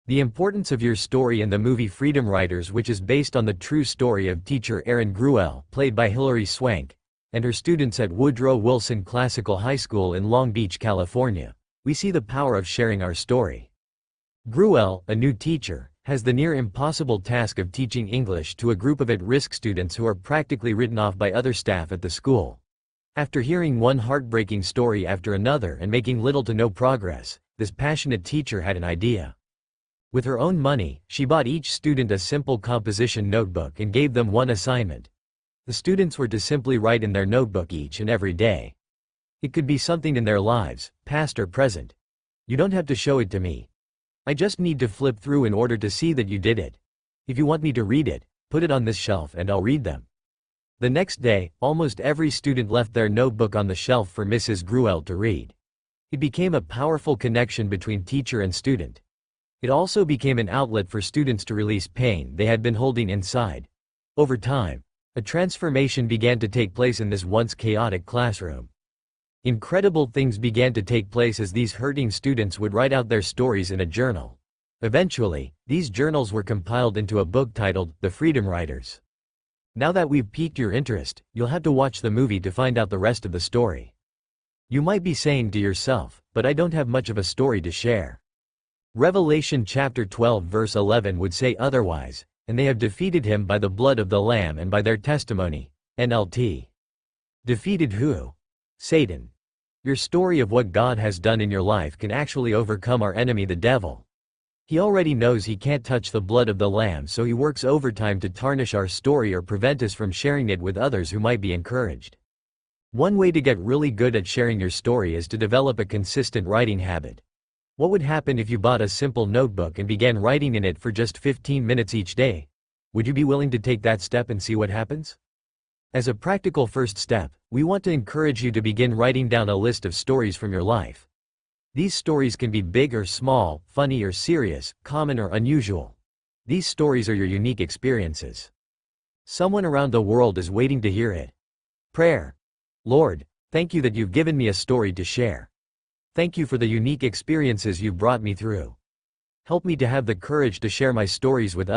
The importance of your story in the movie Freedom Writers, which is based on the true story of teacher Erin Gruwell, played by Hilary Swank, and her students at Woodrow Wilson Classical High School in Long Beach, California. We see the power of sharing our story. Gruwell, a new teacher, has the near impossible task of teaching English to a group of at-risk students who are practically written off by other staff at the school. After hearing one heartbreaking story after another and making little to no progress, this passionate teacher had an idea. With her own money, she bought each student a simple composition notebook and gave them one assignment. The students were to simply write in their notebook each and every day. It could be something in their lives, past or present. You don't have to show it to me. I just need to flip through in order to see that you did it. If you want me to read it, put it on this shelf and I'll read them. The next day, almost every student left their notebook on the shelf for Mrs. Gruwell to read. It became a powerful connection between teacher and student. It also became an outlet for students to release pain they had been holding inside. Over time, a transformation began to take place in this once chaotic classroom. Incredible things began to take place as these hurting students would write out their stories in a journal. Eventually, these journals were compiled into a book titled The Freedom Writers. Now that we've piqued your interest, you'll have to watch the movie to find out the rest of the story. You might be saying to yourself, but I don't have much of a story to share. Revelation chapter 12 verse 11 would say otherwise, and they have defeated him by the blood of the Lamb and by their testimony. NLT. Defeated who? Satan. Your story of what God has done in your life can actually overcome our enemy, the devil. He already knows he can't touch the blood of the Lamb, so he works overtime to tarnish our story or prevent us from sharing it with others who might be encouraged. One way to get really good at sharing your story is to develop a consistent writing habit. What would happen if you bought a simple notebook and began writing in it for just 15 minutes each day? Would you be willing to take that step and see what happens? As a practical first step, we want to encourage you to begin writing down a list of stories from your life. These stories can be big or small, funny or serious, common or unusual. These stories are your unique experiences. Someone around the world is waiting to hear it. Prayer. Lord, thank you that you've given me a story to share. Thank you for the unique experiences you've brought me through. Help me to have the courage to share my stories with others.